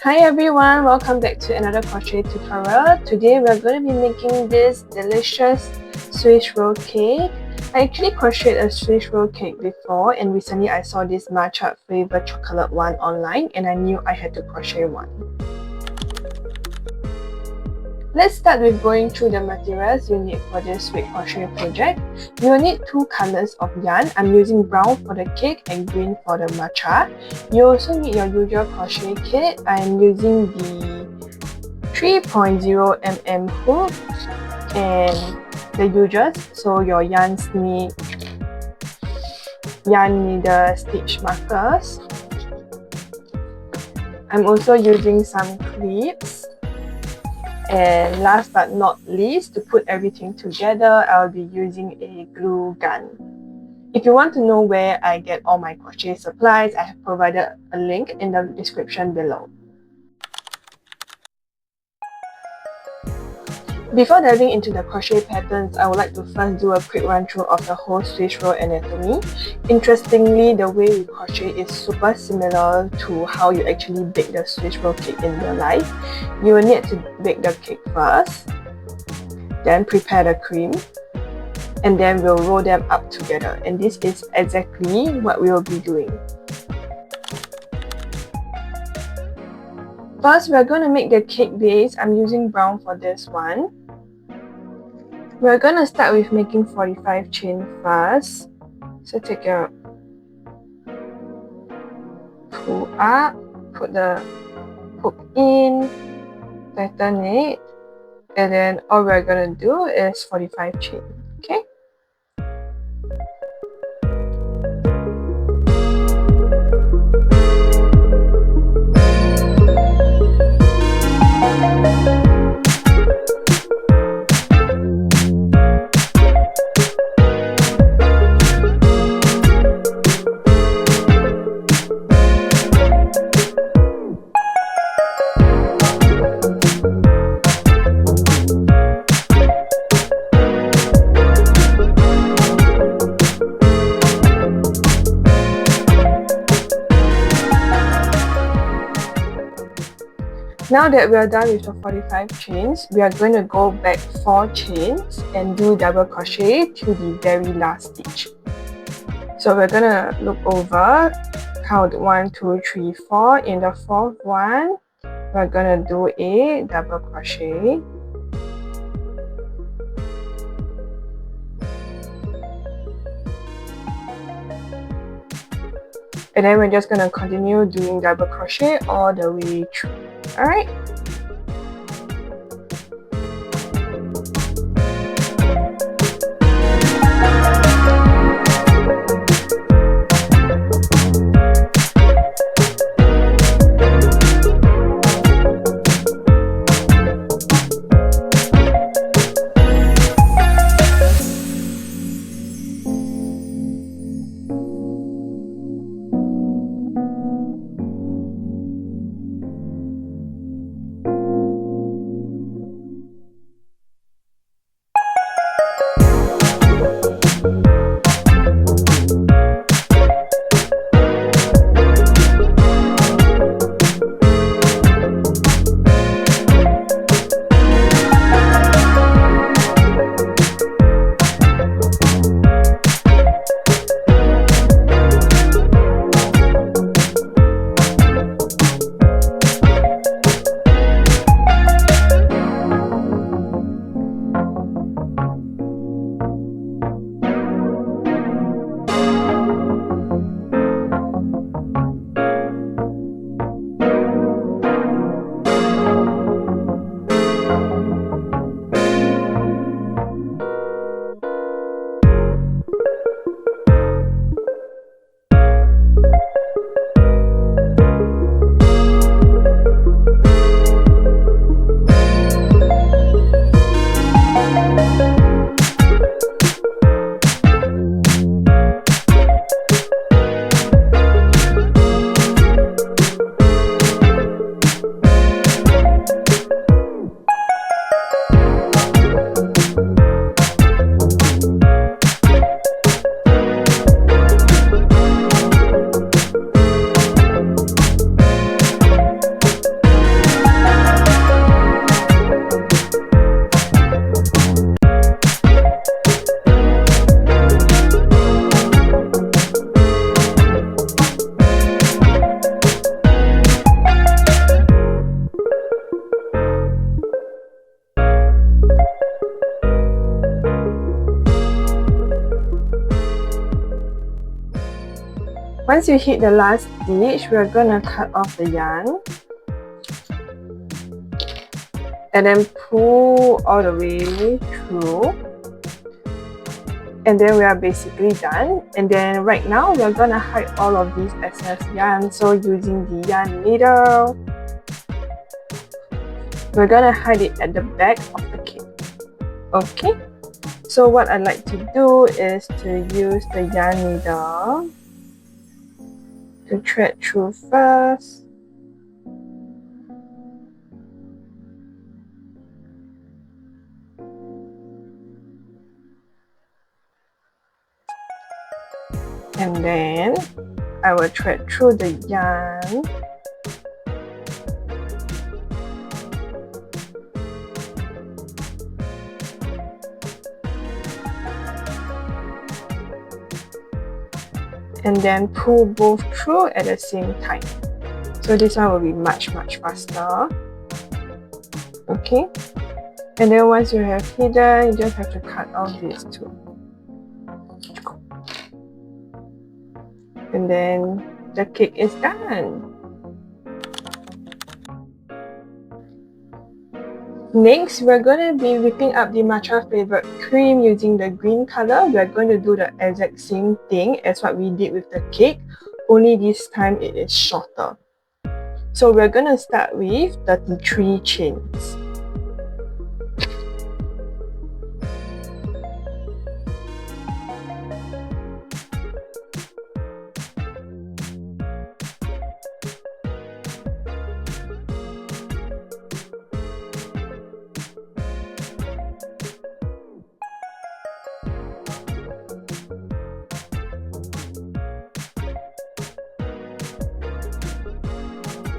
Hi everyone, welcome back to another crochet tutorial. Today we're going to be making this delicious Swiss roll cake. I actually crocheted a Swiss roll cake before, and recently I saw this matcha flavored chocolate one online and I knew I had to crochet one. Let's start with going through the materials you need for this sweet crochet project. You will need two colors of yarn. I'm using brown for the cake and green for the matcha. You also need your usual crochet kit. I am using the 3.0 mm hook and the usuals. So your yarn needle stitch markers. I'm also using some clips. And last but not least, to put everything together, I'll be using a glue gun. If you want to know where I get all my crochet supplies, I have provided a link in the description below. Before diving into the crochet patterns, I would like to first do a quick run through of the whole Swiss roll anatomy. Interestingly, the way we crochet is super similar to how you actually bake the Swiss roll cake in real life. You will need to bake the cake first, then prepare the cream, and then we'll roll them up together. And this is exactly what we will be doing. First, we're going to make the cake base. I'm using brown for this one. We're going to start with making 45 chain first. So take your pull up, put the hook in, tighten it, and then all we're going to do is 45 chain. Okay? Now that we are done with the 45 chains, we are going to go back 4 chains and do double crochet to the very last stitch. So we're going to look over, count 1, 2, 3, 4. In the fourth one, we're going to do a double crochet. And then we're just going to continue doing double crochet all the way through. Alright? Once you hit the last stitch, we're gonna cut off the yarn and then pull all the way through, and then we are basically done. And then right now we're gonna hide all of these excess yarn. So using the yarn needle, we're gonna hide it at the back of the kit. Okay, so what I like to do is to use the yarn needle to thread through first. And then I will thread through the yarn. And then pull both through at the same time. So this one will be much faster. Okay. And then once you have hidden, you just have to cut off these two. And then the cake is done. Next, we're going to be whipping up the matcha flavored cream using the green color. We're going to do the exact same thing as what we did with the cake, only this time it is shorter. So we're going to start with 33 chains.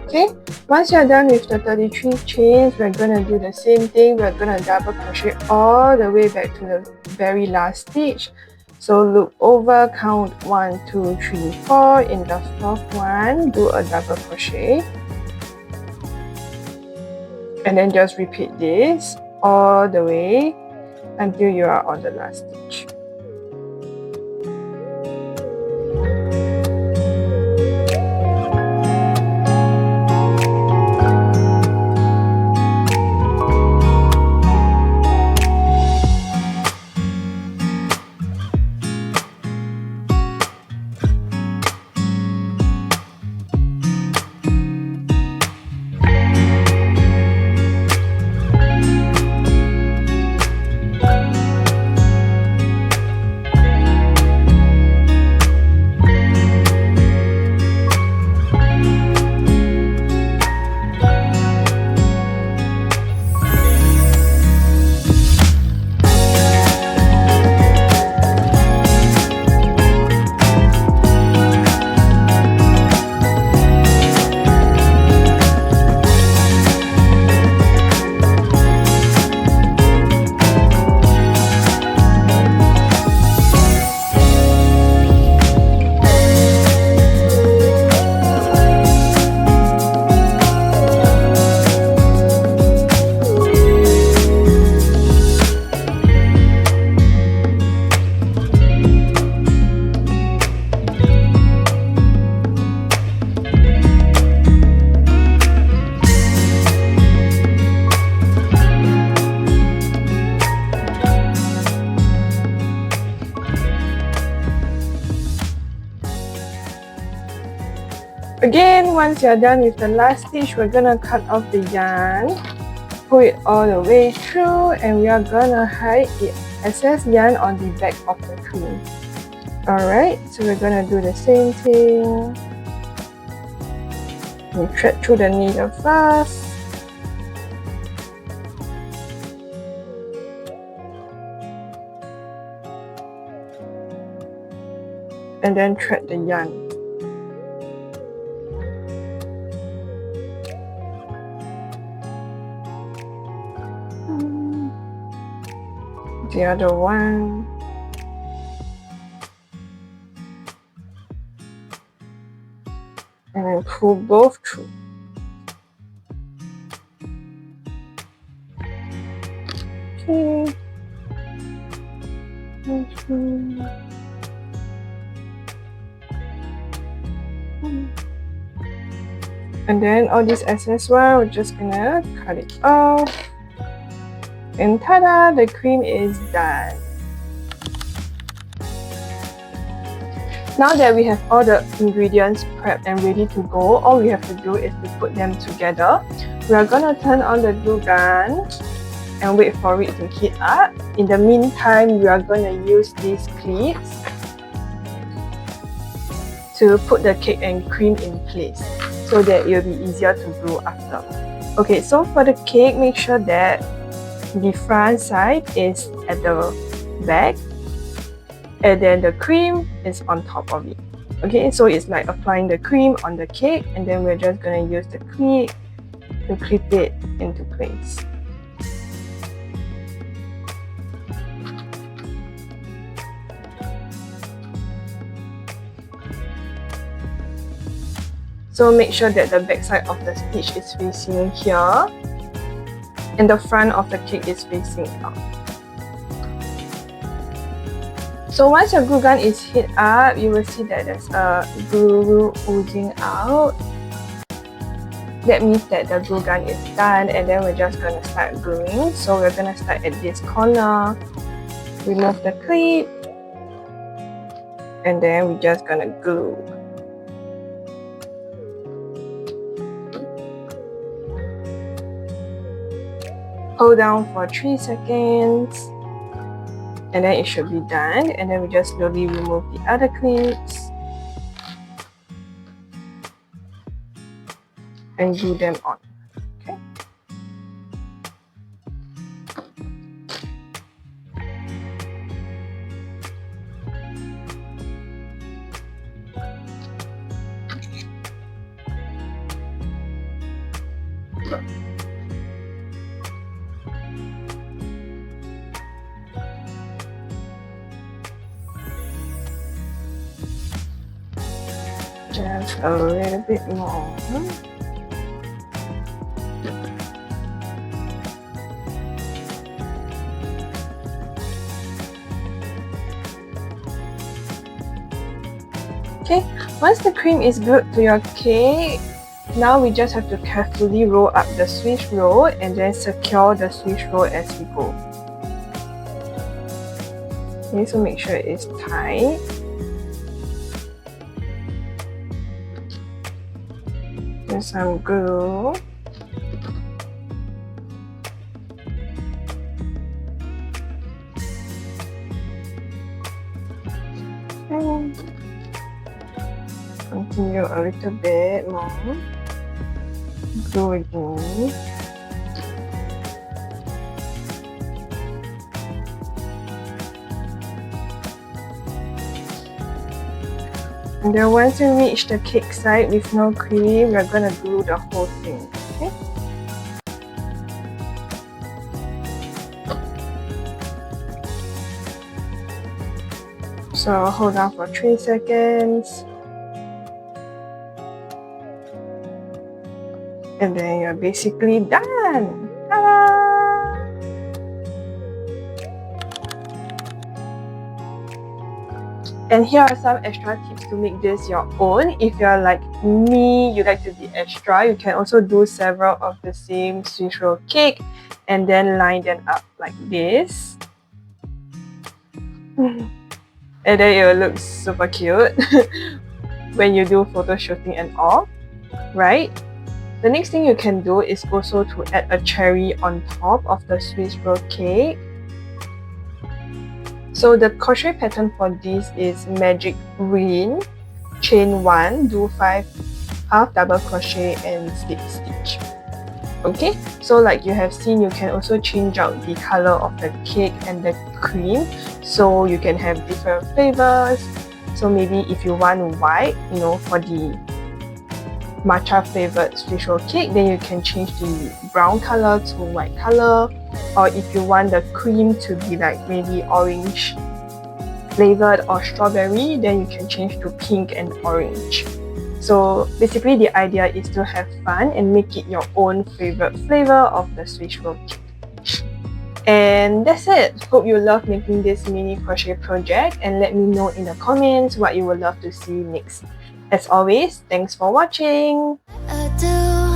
Okay, once you're done with the 33 chains, we're going to do the same thing. We're going to double crochet all the way back to the very last stitch. So loop over, count 1, 2, 3, 4. In the fourth one, do a double crochet. And then just repeat this all the way until you are on the last stitch. Again, once you're done with the last stitch, we're gonna cut off the yarn, pull it all the way through, and we are gonna hide the excess yarn on the back of the cream. Alright, so we're gonna do the same thing. We thread through the needle first. And then thread the yarn. The other one. And then pull both through. Okay. And then all this excess one, we're just gonna cut it off. And ta-da! The cream is done. Now that we have all the ingredients prepped and ready to go, all we have to do is to put them together. We are gonna turn on the glue gun and wait for it to heat up. In the meantime, we are gonna use these clips to put the cake and cream in place so that it will be easier to glue after. Okay, so for the cake, make sure that the front side is at the back and then the cream is on top of it. Okay, so it's like applying the cream on the cake and then we're just gonna use the clip to clip it into place. So make sure that the back side of the stitch is facing here and the front of the cake is facing out. So once your glue gun is heated up, you will see that there's a glue oozing out. That means that the glue gun is done and then we're just going to start gluing. So we're going to start at this corner, remove the clip, and then we're just going to glue. Hold down for 3 seconds. And then it should be done, and then we just slowly remove the other clips and glue them on. Okay. Just a little bit more. Okay, once the cream is glued to your cake, now we just have to carefully roll up the Swiss roll and then secure the Swiss roll as we go. Okay, so make sure it is tight. Some glue. And continue a little bit more. Glue again. And then once you reach the cake side with no cream, we're gonna glue the whole thing, okay? So hold on for 3 seconds. And then you're basically done. Ta-da! And here are some extra tips to make this your own. If you're like me, you like to be extra, you can also do several of the same Swiss roll cake and then line them up like this. And then it will look super cute when you do photo shooting and all, right? The next thing you can do is also to add a cherry on top of the Swiss roll cake. So the crochet pattern for this is magic green, chain 1, do 5 half double crochet and slip stitch. Okay, so like you have seen, you can also change out the color of the cake and the cream, so you can have different flavors. So maybe if you want white, you know, for the matcha flavored Swiss roll cake, then you can change the brown color to white color. Or if you want the cream to be like maybe orange flavored or strawberry, then you can change to pink and orange. So basically the idea is to have fun and make it your own favorite flavor of the Swiss roll cake. And that's it. Hope you love making this mini crochet project and let me know in the comments what you would love to see next. As always, thanks for watching. do.